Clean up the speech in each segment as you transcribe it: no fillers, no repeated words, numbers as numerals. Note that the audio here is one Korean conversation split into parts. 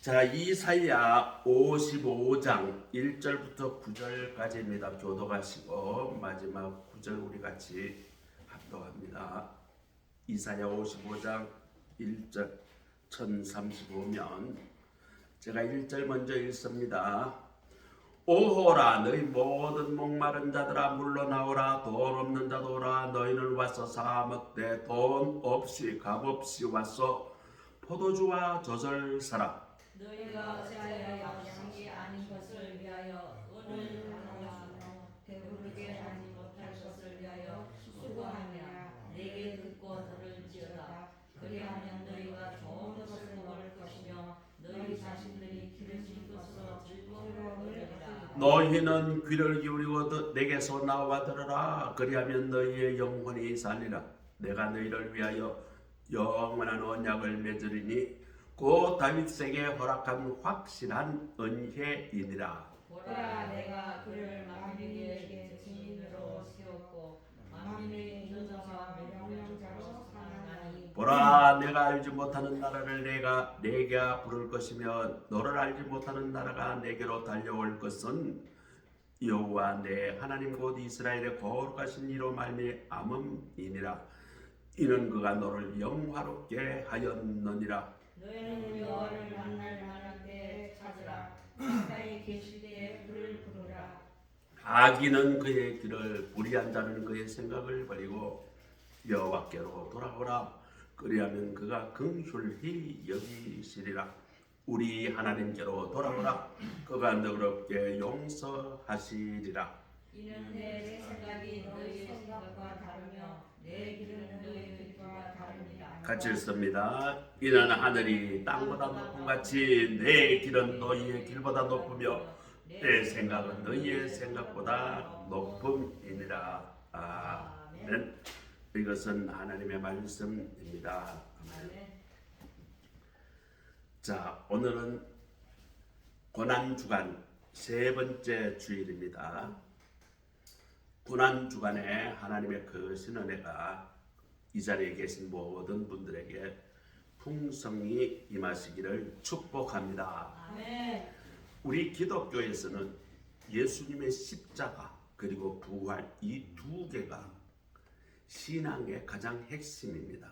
자, 이사야 55장 1절부터 9절까지입니다. 교도가시고 마지막 9절 우리 같이 합독합니다. 이사야 55장 1절 1035면 제가 1절 먼저 읽습니다. 오호라 너희 모든 목마른 자들아 물러나오라. 돈 없는 자도 오라. 너희는 와서 사먹되 돈 없이 값없이 와서 포도주와 젖을 사라. 너희가 어찌하여 양식이 아닌 것을 위하여 은을 바라며 배부르게 하지 못할 것을 위하여 수고하며 내게 듣고 들을지어다. 그리하면 너희가 좋은 것을 먹을 것이며 너희 자신들이 기르신 것으로 즐거움을 너희는 귀를 기울이고 내게서 나와 들으라. 그리하면 너희의 영혼이 살리라. 내가 너희를 위하여 영원한 언약을 맺으리니 곧 다윗에게 허락한 확실한 은혜이니라. 보라 내가 그를 만민에게 증인으로 세웠고 만민의 인도자와 명령자로 삼았나니 보라 내가 알지 못하는 나라를 내가 내게 부를 것이며 너를 알지 못하는 나라가 내게로 달려올 것은 여호와 내 하나님 곧 이스라엘의 거룩하신 이로 말미암음이니라. 이는 그가 너를 영화롭게 하였느니라. 너희는 여호와를 만날 때 찾으라. 가까이 계실 때에 그를 부르라. 악인은 그의 길을 불의한 자는 그의 생각을 버리고 여호와께로 돌아오라. 그리하면 그가 긍휼히 여기시리라. 우리 하나님께로 돌아오라. 그가 너그럽게 용서하시리라. 이는 내 생각이 너희의 생각과 다르며 내 길은 너희의 길과 다릅니다. 같이 읽습니다. 이는 하늘이 땅보다 높음 같이 내 길은 너희의 길보다 높으며 내 생각은 너희의 생각보다 높음이니라. 아멘. 이것은 하나님의 말씀입니다. 아멘. 자, 오늘은 고난주간 세 번째 주일입니다. 고난주간에 하나님의 크신 은혜가 이 자리에 계신 모든 분들에게 풍성히 임하시기를 축복합니다. 아멘. 우리 기독교에서는 예수님의 십자가 그리고 부활 이 두 개가 신앙의 가장 핵심입니다.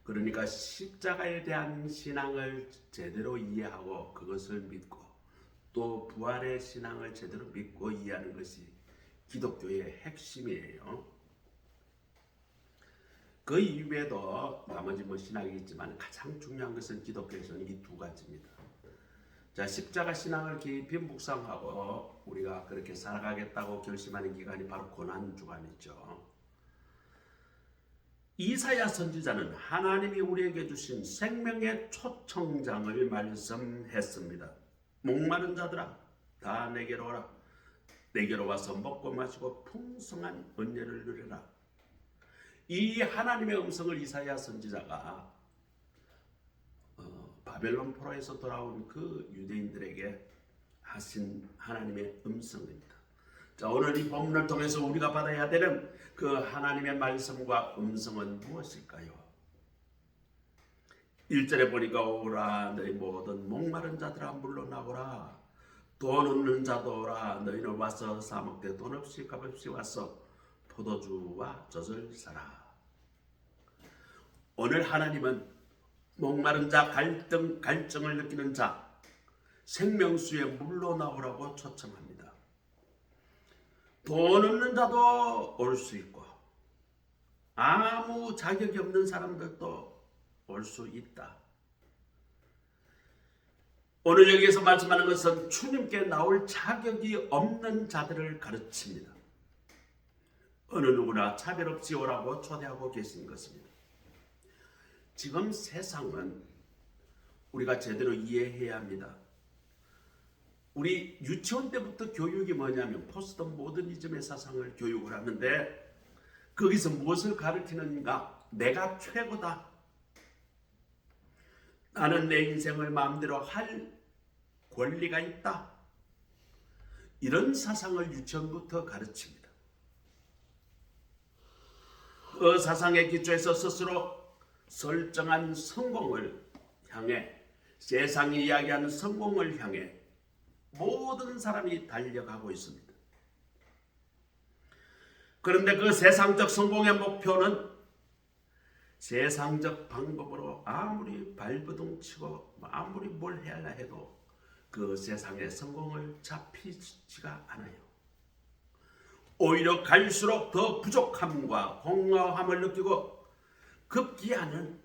그러니까 십자가에 대한 신앙을 제대로 이해하고 그것을 믿고 또 부활의 신앙을 제대로 믿고 이해하는 것이 기독교의 핵심이에요. 그 이외에도 나머지 신학이 있지만 가장 중요한 것은 기독교에서는 이 두 가지입니다. 자, 십자가 신앙을 깊이 묵상하고 우리가 그렇게 살아가겠다고 결심하는 기간이 바로 고난주간이죠. 이사야 선지자는 하나님이 우리에게 주신 생명의 초청장을 말씀했습니다. 목마른 자들아 다 내게로 오라. 내게로 와서 먹고 마시고 풍성한 은혜를 누리라. 이 하나님의 음성을 이사야 선지자가 바벨론 포로에서 돌아온 그 유대인들에게 하신 하나님의 음성입니다. 자, 오늘 이 본문을 통해서 우리가 받아야 되는 그 하나님의 말씀과 음성은 무엇일까요? 1절에 보니까 오라 너희 모든 목마른 자들아 물러나오라. 돈 없는 자도 오라. 너희는 와서 사먹되 돈 없이 값없이 와서 포도주와 젖을 사라. 오늘 하나님은 목마른 자, 갈증을 느끼는 자, 생명수에 물러나오라고 초청합니다. 돈 없는 자도 올 수 있고 아무 자격이 없는 사람들도 올 수 있다. 오늘 여기에서 말씀하는 것은 주님께 나올 자격이 없는 자들을 가르칩니다. 어느 누구나 차별 없이 오라고 초대하고 계신 것입니다. 지금 세상은 우리가 제대로 이해해야 합니다. 우리 유치원 때부터 교육이 뭐냐면 포스트 모더니즘의 사상을 교육을 하는데 거기서 무엇을 가르치는가? 내가 최고다. 나는 내 인생을 마음대로 할 권리가 있다. 이런 사상을 유치원부터 가르칩니다. 그 사상의 기초에서 스스로 설정한 성공을 향해 세상이 이야기하는 성공을 향해 모든 사람이 달려가고 있습니다. 그런데 그 세상적 성공의 목표는 세상적 방법으로 아무리 발버둥치고 아무리 뭘 해야 해도 그 세상의 성공을 잡히지가 않아요. 오히려 갈수록 더 부족함과 공허함을 느끼고 급기야는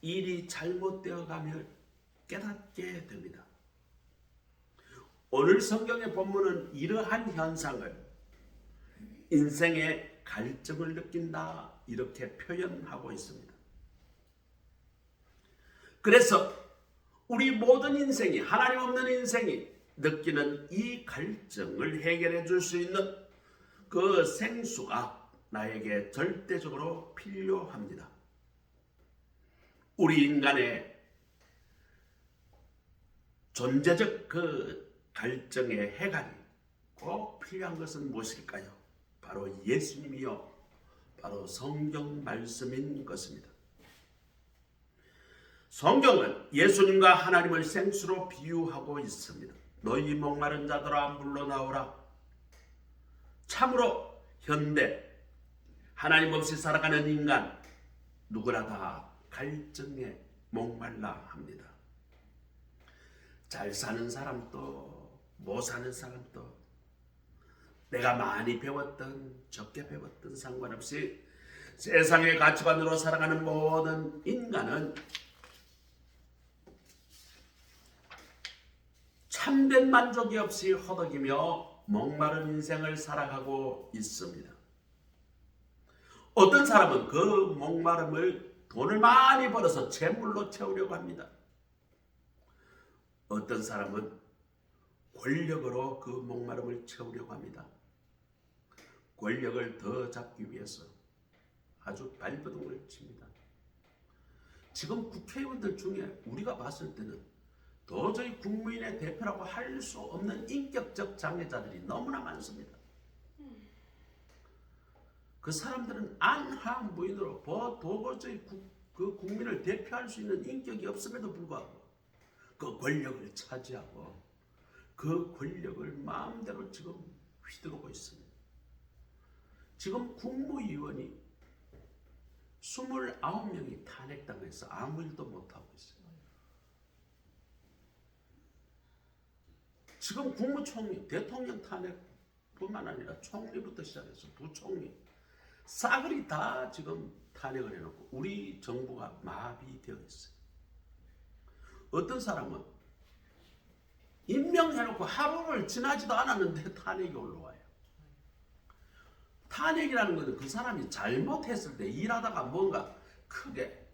일이 잘못되어 가며 깨닫게 됩니다. 오늘 성경의 본문은 이러한 현상을 인생의 갈증을 느낀다 이렇게 표현하고 있습니다. 그래서 우리 모든 인생이 하나님 없는 인생이 느끼는 이 갈증을 해결해 줄 수 있는 그 생수가 나에게 절대적으로 필요합니다. 우리 인간의 존재적 그 갈증의 해결이 꼭 필요한 것은 무엇일까요? 바로 예수님이요, 바로 성경 말씀인 것입니다. 성경은 예수님과 하나님을 생수로 비유하고 있습니다. 너희 목마른 자들아 물러 나오라. 참으로 현대 하나님 없이 살아가는 인간 누구나 다 갈증에 목말라 합니다. 잘 사는 사람도 못 사는 사람도 내가 많이 배웠든 적게 배웠든 상관없이 세상의 가치관으로 살아가는 모든 인간은 참된 만족이 없이 허덕이며 목마른 인생을 살아가고 있습니다. 어떤 사람은 그 목마름을 돈을 많이 벌어서 재물로 채우려고 합니다. 어떤 사람은 권력으로 그 목마름을 채우려고 합니다. 권력을 더 잡기 위해서 아주 발버둥을 칩니다. 지금 국회의원들 중에 우리가 봤을 때는 도저히 국민의 대표라고 할 수 없는 인격적 장애자들이 너무나 많습니다. 그 사람들은 안하무인으로 도저히 그 국민을 대표할 수 있는 인격이 없음에도 불구하고 그 권력을 차지하고 그 권력을 마음대로 지금 휘두르고 있습니다. 지금 국무위원이 29명이 탄핵당해서 아무 일도 못하고 있어요. 지금 국무총리, 대통령 탄핵뿐만 아니라 총리부터 시작해서 부총리, 싸그리 다 지금 탄핵을 해놓고 우리 정부가 마비되어 있어요. 어떤 사람은 임명해놓고 하루를 지나지도 않았는데 탄핵이 올라와요. 탄핵이라는 것은 그 사람이 잘못했을 때 일하다가 뭔가 크게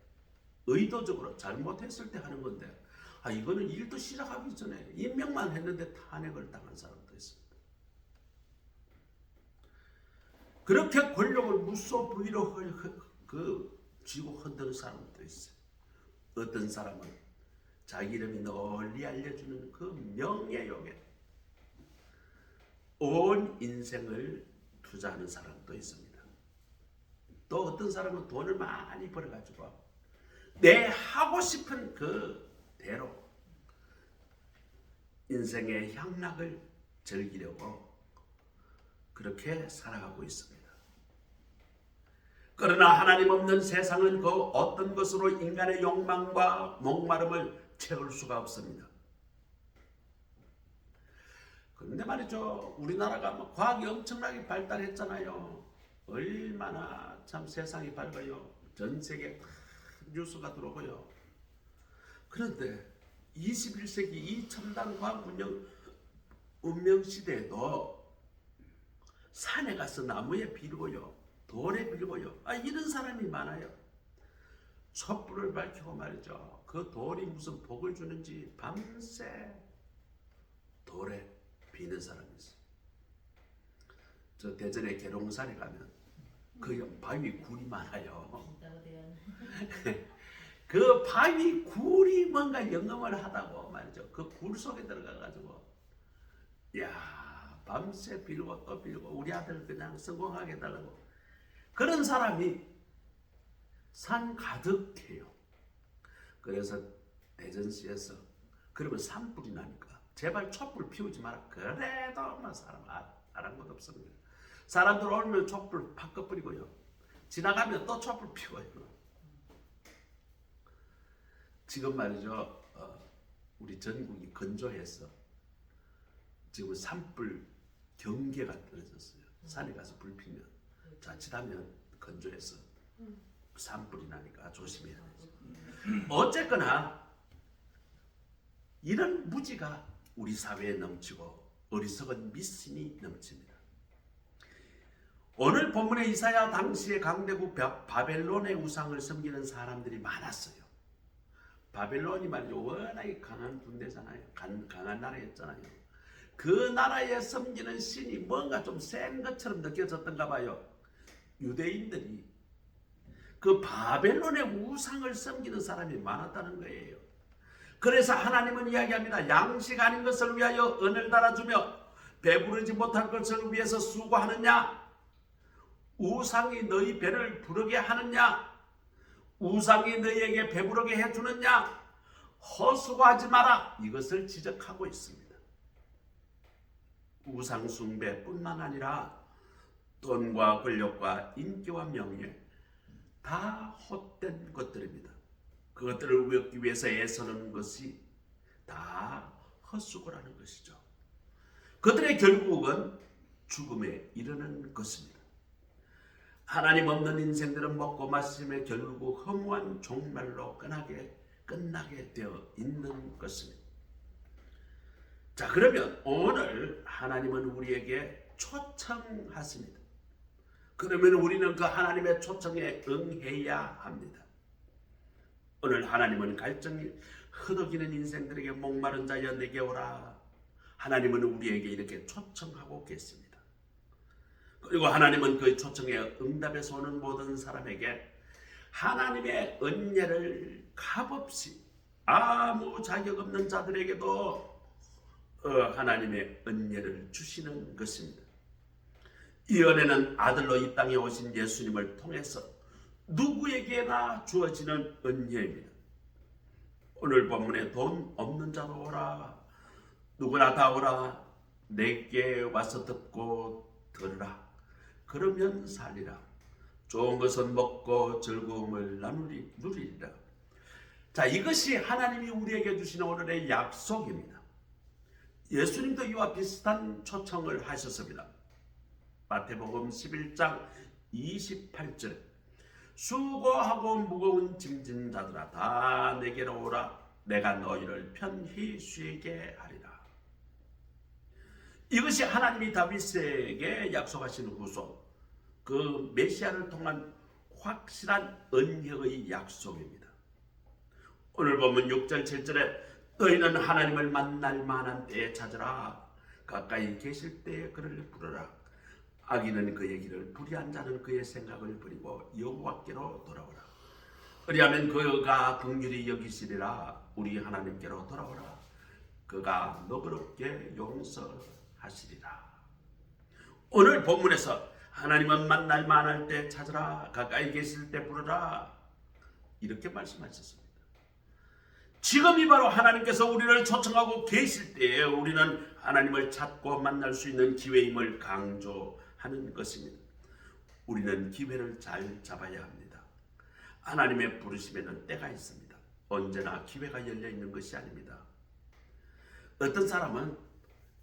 의도적으로 잘못했을 때 하는 건데 이거는 일도 시작하기 전에 임명만 했는데 탄핵을 당한 사람도 있습니다. 그렇게 권력을 무소 부위로 쥐고 흔드는 사람도 있어요. 어떤 사람은 자기 이름이 널리 알려주는 그 명예욕에 온 인생을 투자하는 사람도 있습니다. 또 어떤 사람은 돈을 많이 벌어가지고 내 하고 싶은 그 대로 인생의 향락을 즐기려고 그렇게 살아가고 있습니다. 그러나 하나님 없는 세상은 그 어떤 것으로 인간의 욕망과 목마름을 채울 수가 없습니다. 그런데 말이죠, 우리나라가 과학이 엄청나게 발달했잖아요. 얼마나 참 세상이 밝아요. 전 세계 뉴스가 들어오고요. 그런데 21세기 이 첨단 과학 운명 시대에도 산에 가서 나무에 빌고요, 돌에 빌고요, 이런 사람이 많아요. 촛불을 밝히고 말이죠, 그 돌이 무슨 복을 주는지 밤새 돌에 비는 사람이 있어요. 저 대전에 계룡산에 가면 그 바위 굴이 많아요. 그 바위 굴이 뭔가 영험을 하다고 말이죠. 그 굴 속에 들어가가지고 밤새 빌고 또 빌고 우리 아들 그냥 성공하게 해달라고. 그런 사람이 산 가득해요. 그래서 대전시에서 그러면 산불이 나니까 제발 촛불 피우지 마라. 그래도 뭐 사람 아는 것 없습니다. 사람들 오면 촛불 팍 꺼버리고요. 지나가면 또 촛불 피워요. 지금 말이죠. 우리 전국이 건조해서 지금 산불 경계가 떨어졌어요. 산에 가서 불 피면 자칫하면 건조해서 산불이 나니까 조심해야 되죠. 어쨌거나 이런 무지가 우리 사회에 넘치고 어리석은 미신이 넘칩니다. 오늘 본문의 이사야 당시의 강대국 바벨론의 우상을 섬기는 사람들이 많았어요. 바벨론이 말이죠. 워낙에 강한 군대잖아요. 강한 나라였잖아요. 그 나라에 섬기는 신이 뭔가 좀 센 것처럼 느껴졌던가 봐요. 유대인들이 그 바벨론의 우상을 섬기는 사람이 많았다는 거예요. 그래서 하나님은 이야기합니다. 양식 아닌 것을 위하여 은을 달아주며 배부르지 못할 것을 위해서 수고하느냐? 우상이 너희 배를 부르게 하느냐? 우상이 너희에게 배부르게 해주느냐? 허수고하지 마라. 이것을 지적하고 있습니다. 우상 숭배뿐만 아니라 돈과 권력과 인기와 명예 다 헛된 것들입니다. 그것들을 얻기 위해서 애쓰는 것이 다 헛수고라는 것이죠. 그들의 결국은 죽음에 이르는 것입니다. 하나님 없는 인생들은 먹고 마시며 결국 허무한 종말로 끝나게 되어 있는 것입니다. 자, 그러면 오늘 하나님은 우리에게 초청하십니다. 그러면 우리는 그 하나님의 초청에 응해야 합니다. 오늘 하나님은 갈증이 흐덕이는 인생들에게 목마른 자여 내게 오라. 하나님은 우리에게 이렇게 초청하고 계십니다. 그리고 하나님은 그 초청에 응답해서 오는 모든 사람에게 하나님의 은혜를 값없이 아무 자격 없는 자들에게도 하나님의 은혜를 주시는 것입니다. 이 은혜는 아들로 이 땅에 오신 예수님을 통해서 누구에게나 주어지는 은혜입니다. 오늘 본문에 돈 없는 자도 오라. 누구나 다 오라. 내게 와서 듣고 들으라. 그러면 살리라. 좋은 것은 먹고 즐거움을 누리리라. 자, 이것이 하나님이 우리에게 주시는 오늘의 약속입니다. 예수님도 이와 비슷한 초청을 하셨습니다. 마태복음 11장 28절 수고하고 무거운 짐진 자들아 다 내게로 오라. 내가 너희를 편히 쉬게 하리라. 이것이 하나님이 다윗에게 약속하신 후속, 그 메시아를 통한 확실한 은혜의 약속입니다. 오늘 보면 6절 7절에 너희는 하나님을 만날 만한 때에 찾으라. 가까이 계실 때에 그를 부르라. 악인은 그의 길을 불의한 자는 그의 생각을 버리고 여호와께로 돌아오라. 그리하면 그가 긍휼히 여기시리라. 우리 하나님께로 돌아오라. 그가 너그럽게 용서하시리라. 오늘 본문에서 하나님은 만날 만할 때 찾으라. 가까이 계실 때 부르라. 이렇게 말씀하셨습니다. 지금이 바로 하나님께서 우리를 초청하고 계실 때에 우리는 하나님을 찾고 만날 수 있는 기회임을 강조하는 것입니다. 우리는 기회를 잘 잡아야 합니다. 하나님의 부르심에는 때가 있습니다. 언제나 기회가 열려 있는 것이 아닙니다. 어떤 사람은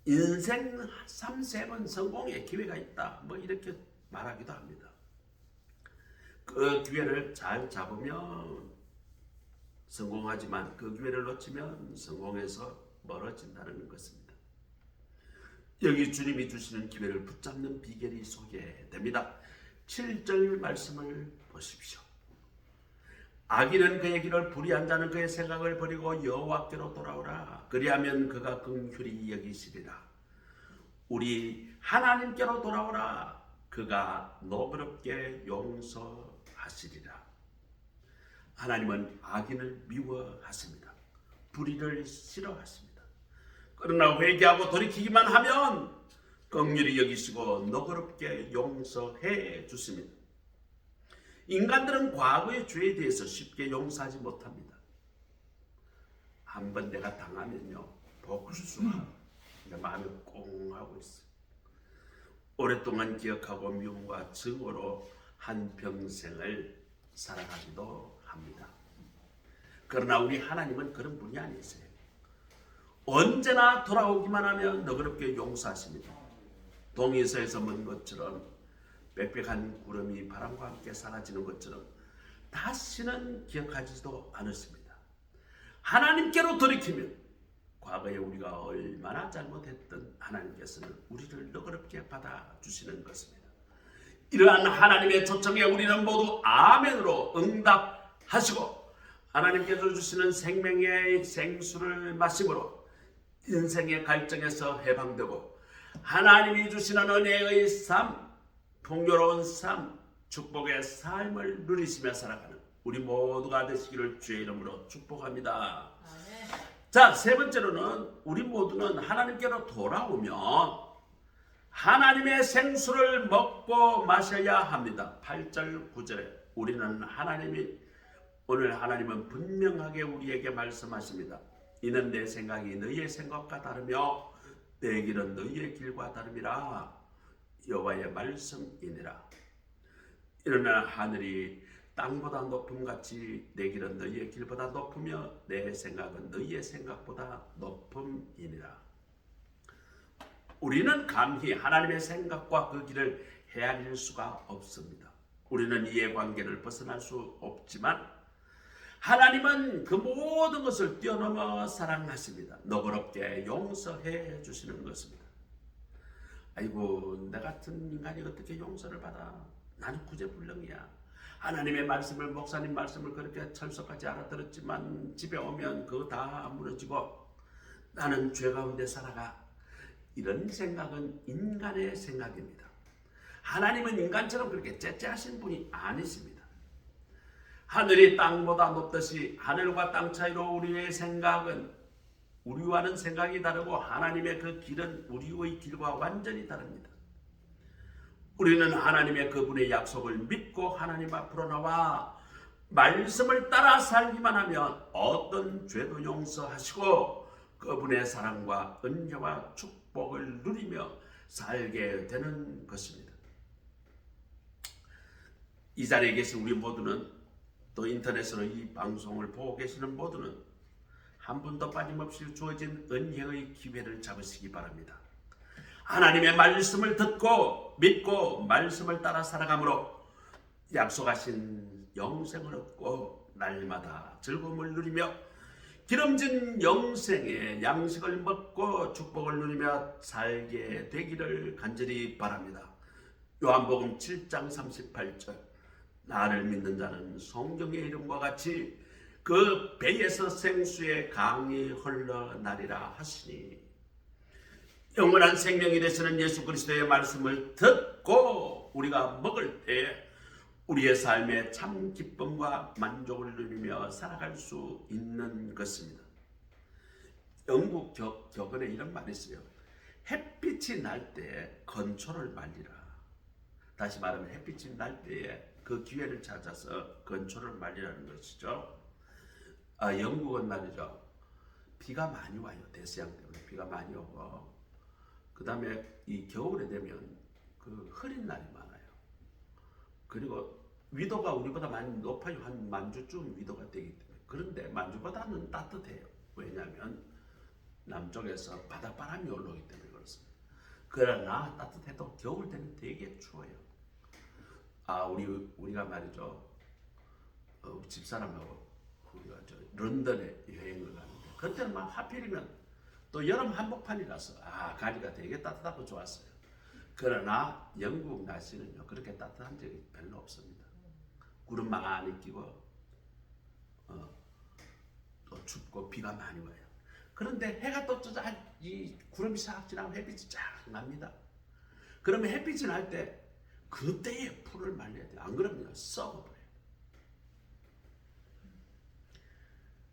인생 3-4번 성공의 기회가 있다, 뭐 이렇게 말하기도 합니다. 그 기회를 잘 잡으면 성공하지만 그 기회를 놓치면 성공에서 멀어진다는 것입니다. 여기 주님이 주시는 기회를 붙잡는 비결이 소개됩니다. 7절 말씀을 보십시오. 악인은 그의 길을 불의한 자는 그의 생각을 버리고 여호와께로 돌아오라. 그리하면 그가 긍휼히 여기시리라. 우리 하나님께로 돌아오라. 그가 너그럽게 용서하시리라. 하나님은 악인을 미워하십니다. 불의를 싫어하십니다. 그러나 회개하고 돌이키기만 하면 긍휼히 여기시고 너그럽게 용서해 주십니다. 인간들은 과거의 죄에 대해서 쉽게 용서하지 못합니다. 한번 내가 당하면요 복을 수가 내 마음이 꽁 하고 있어. 오랫동안 기억하고 미움과 증오로 한 평생을 살아가기도 합니다. 그러나 우리 하나님은 그런 분이 아니세요. 언제나 돌아오기만 하면 너그럽게 용서하십니다. 동에서에서 먼 것처럼 빽빽한 구름이 바람과 함께 사라지는 것처럼 다시는 기억하지도 않으십니다. 하나님께로 돌이키면 과거에 우리가 얼마나 잘못했던 하나님께서는 우리를 너그럽게 받아주시는 것입니다. 이러한 하나님의 초청에 우리는 모두 아멘으로 응답하시고 하나님께서 주시는 생명의 생수를 마심으로 인생의 갈증에서 해방되고 하나님이 주시는 은혜의 삶, 풍요로운 삶, 축복의 삶을 누리시며 살아가는 우리 모두가 되시기를 주의 이름으로 축복합니다. 자, 세 번째로는 우리 모두는 하나님께로 돌아오면 하나님의 생수를 먹고 마셔야 합니다. 8절 9절에 우리는 오늘 하나님은 분명하게 우리에게 말씀하십니다. 이는 내 생각이 너희의 생각과 다르며 내 길은 너희의 길과 다름이라 여호와의 말씀이니라. 이러나 하늘이 땅보다 높음같이 내 길은 너희의 길보다 높으며 내 생각은 너희의 생각보다 높음이니라. 우리는 감히 하나님의 생각과 그 길을 헤아릴 수가 없습니다. 우리는 이해관계를 벗어날 수 없지만 하나님은 그 모든 것을 뛰어넘어 사랑하십니다. 너그럽게 용서해 주시는 것입니다. 아이고, 내 같은 인간이 어떻게 용서를 받아? 나는 구제불능이야. 하나님의 말씀을, 목사님 말씀을 그렇게 철석하지 알아들었지만 집에 오면 그거 다 무너지고 나는 죄 가운데 살아가. 이런 생각은 인간의 생각입니다. 하나님은 인간처럼 그렇게 째째하신 분이 아니십니다. 하늘이 땅보다 높듯이 하늘과 땅 차이로 우리의 생각은 우리와는 생각이 다르고 하나님의 그 길은 우리의 길과 완전히 다릅니다. 우리는 하나님의 그분의 약속을 믿고 하나님 앞으로 나와 말씀을 따라 살기만 하면 어떤 죄도 용서하시고 그분의 사랑과 은혜와 축복을 누리며 살게 되는 것입니다. 이 자리에 계신 우리 모두는 또 인터넷으로 이 방송을 보고 계시는 모두는 한 분도 빠짐없이 주어진 은혜의 기회를 잡으시기 바랍니다. 하나님의 말씀을 듣고 믿고 말씀을 따라 살아감으로 약속하신 영생을 얻고 날마다 즐거움을 누리며 기름진 영생의 양식을 먹고 축복을 누리며 살게 되기를 간절히 바랍니다. 요한복음 7장 38절 나를 믿는 자는 성경의 이름과 같이 그 배에서 생수의 강이 흘러나리라 하시니 영원한 생명이 되시는 예수 그리스도의 말씀을 듣고 우리가 먹을 때 우리의 삶에 참 기쁨과 만족을 누리며 살아갈 수 있는 것입니다. 영국 격언에 이런 말이 있어요. 햇빛이 날 때 건초를 말리라. 다시 말하면 햇빛이 날 때에 그 기회를 찾아서 건초를 말리라는 것이죠. 영국은 말이죠. 비가 많이 와요. 대서양 때문에 비가 많이 오고 그 다음에 이 겨울에 되면 그 흐린 날이 많아요. 그리고 위도가 우리보다 많이 높아요. 한 만주쯤 위도가 되기 때문에. 그런데 만주보다는 따뜻해요. 왜냐하면 남쪽에서 바닷바람이 올라오기 때문에 그렇습니다. 그러나 따뜻해도 겨울 되면 되게 추워요. 우리가 말이죠. 우리 집사람하고 우리가 런던에 여행을 가는데 그때는 막 하필이면 또 여름 한복판이라서 가기가 되게 따뜻하고 좋았어요. 그러나 영국 날씨는요 그렇게 따뜻한 적이 별로 없습니다. 구름 많이 끼고 또 춥고 비가 많이 와요. 그런데 해가 또 이 구름이 싹 지나면 햇빛이 쫙 납니다. 그러면 햇빛이 날 때 그때에 풀을 말려야 돼요. 안 그러면 썩어버려요.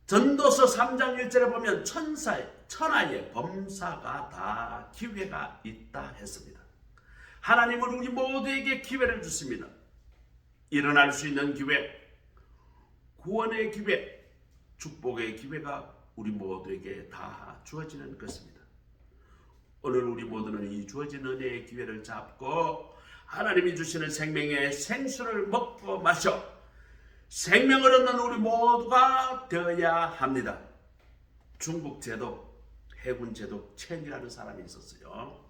전도서 3장 1절에 보면 천하의 범사가 다 기회가 있다 했습니다. 하나님은 우리 모두에게 기회를 주십니다. 일어날 수 있는 기회, 구원의 기회, 축복의 기회가 우리 모두에게 다 주어지는 것입니다. 오늘 우리 모두는 이 주어진 은혜의 기회를 잡고 하나님이 주시는 생명의 생수를 먹고 마셔 생명을 얻는 우리 모두가 되어야 합니다. 중국 제독, 해군 제독 첸이라는 사람이 있었어요.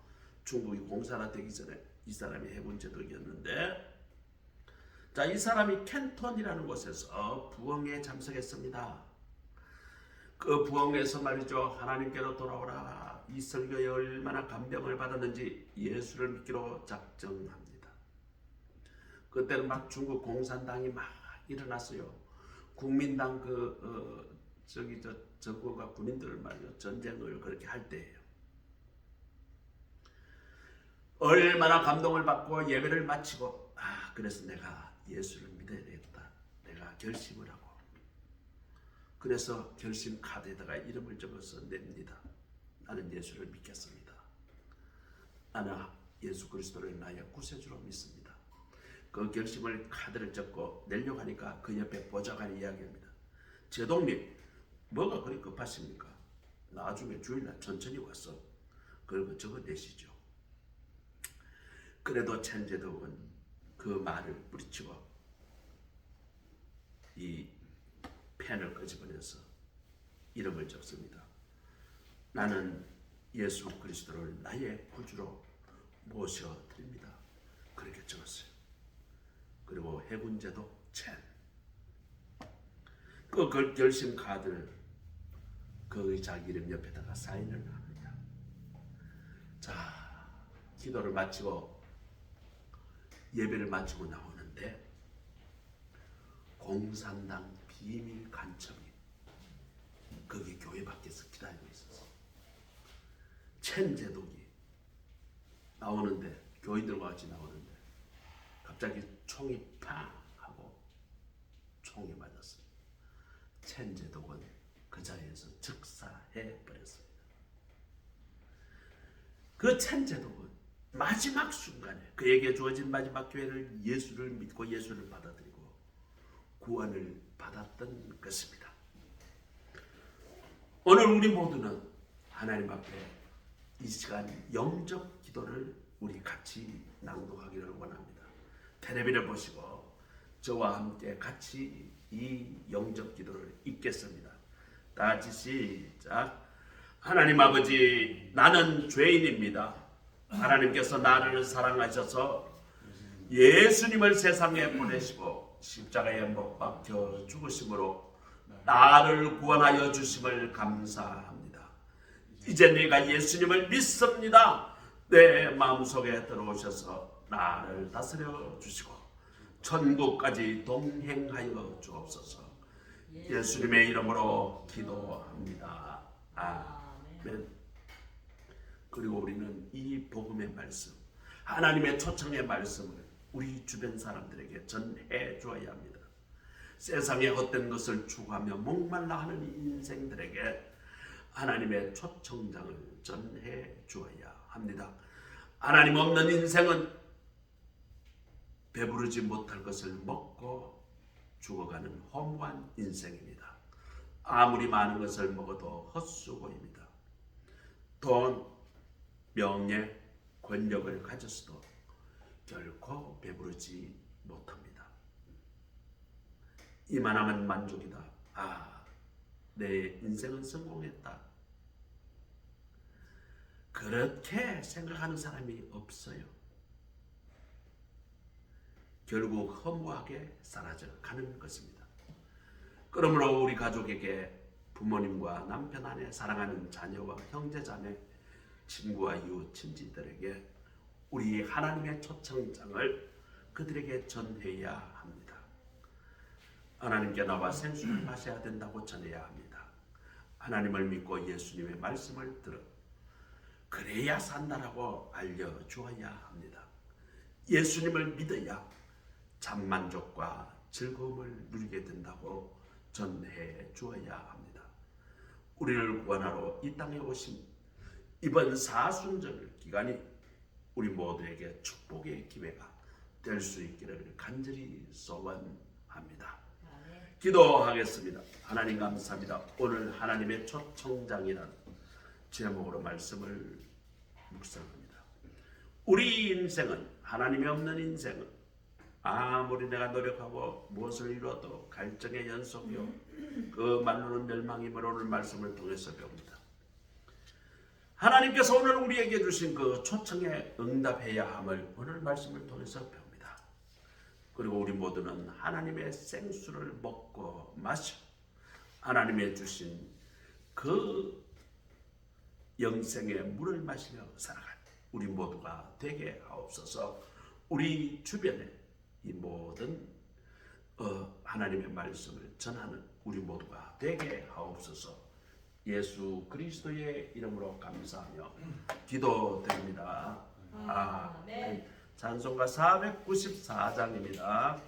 중국이 공산화 되기 전에 이 사람이 해군 제독이었는데, 자, 이 사람이 캔톤이라는 곳에서 부흥에 참석했습니다. 그 부흥에서 말이죠, 하나님께로 돌아오라, 이 설교에 얼마나 감명을 받았는지 예수를 믿기로 작정합니다. 그때는 막 중국 공산당이 막 일어났어요. 국민당 정권과 군인들 말이죠, 전쟁을 그렇게 할 때예요. 얼마나 감동을 받고 예배를 마치고, 그래서 내가 예수를 믿어야 되겠다, 내가 결심을 하고, 그래서 결심 카드에다가 이름을 적어서 냅니다. 나는 예수를 믿겠습니다. 나는 예수 그리스도를 나의 구세주로 믿습니다. 그 결심을 카드를 적고 내려고 하니까 그 옆에 보좌관이 이야기합니다. 제독님, 뭐가 그리 급하십니까? 나중에 주일날 천천히 와서 그걸 적어내시죠. 그래도 첸 제독은 그 말을 뿌리치고 이 펜을 끄집어내서 이름을 적습니다. 나는 예수 그리스도를 나의 구주로 모셔드립니다. 그렇게 적었어요. 그리고 해군 제독 첸, 그 결심 카드를 그 자기 이름 옆에다가 사인을 합니다. 자, 기도를 마치고 예배를 마치고 나오는데 공산당 비밀 간첩이 거기 교회 밖에서 기다리고 있었어. 첸 제독이 나오는데, 교인들과 같이 나오는데 갑자기 총이 팡 하고 총이 맞았어요. 첸 제독은 그 자리에서 즉사해 버렸습니다. 그 첸 제독은 마지막 순간에 그에게 주어진 마지막 기회를 예수를 믿고 예수를 받아들이고 구원을 받았던 것입니다. 오늘 우리 모두는 하나님 앞에 이 시간 영적 기도를 우리 같이 낭독하기를 원합니다. 텔레비를 보시고 저와 함께 같이 이 영적 기도를 읽겠습니다. 다 같이 시작. 하나님 아버지, 나는 죄인입니다. 하나님께서 나를 사랑하셔서 예수님을 세상에 보내시고 십자가에 못 박혀 죽으심으로 나를 구원하여 주심을 감사합니다. 이제 내가 예수님을 믿습니다. 내 마음속에 들어오셔서 나를 다스려 주시고 천국까지 동행하여 주옵소서. 예수님의 이름으로 기도합니다. 아멘. 그리고 우리는 이 복음의 말씀, 하나님의 초청의 말씀을 우리 주변 사람들에게 전해 주어야 합니다. 세상의 헛된 것을 추구하며 목말라 하는 인생들에게 하나님의 초청장을 전해 주어야 합니다. 하나님 없는 인생은 배부르지 못할 것을 먹고 죽어가는 허무한 인생입니다. 아무리 많은 것을 먹어도 헛수고입니다. 돈, 명예, 권력을 가졌어도 결코 배부르지 못합니다. 이만하면 만족이다. 내 인생은 성공했다. 그렇게 생각하는 사람이 없어요. 결국 허무하게 사라져 가는 것입니다. 그러므로 우리 가족에게, 부모님과 남편, 아내, 사랑하는 자녀와 형제, 자매, 친구와 이웃, 친지들에게 우리 하나님의 초청장을 그들에게 전해야 합니다. 하나님께 나와 생수를 마셔야 된다고 전해야 합니다. 하나님을 믿고 예수님의 말씀을 들어 그래야 산다라고 알려주어야 합니다. 예수님을 믿어야 참만족과 즐거움을 누리게 된다고 전해 주어야 합니다. 우리를 구원하러 이 땅에 오신 이번 사순절 기간이 우리 모두에게 축복의 기회가 될 수 있기를 간절히 소원합니다. 기도하겠습니다. 하나님 감사합니다. 오늘 하나님의 초청장이라는 제목으로 말씀을 묵상합니다. 우리 인생은, 하나님이 없는 인생은 아무리 내가 노력하고 무엇을 이루어도 갈증의 연속이요 그 말로는 멸망이므로 오늘 말씀을 통해서 배웁니다. 하나님께서 오늘 우리에게 주신 그 초청에 응답해야 함을 오늘 말씀을 통해서 배웁니다. 그리고 우리 모두는 하나님의 생수를 먹고 마셔 하나님의 주신 그 영생의 물을 마시며 살아갈 우리 모두가 되게 하옵소서. 우리 주변에 이 모든 하나님의 말씀을 전하는 우리 모두가 되게 하옵소서. 예수 그리스도의 이름으로 감사하며 기도드립니다. 아멘. 찬송가 494장입니다.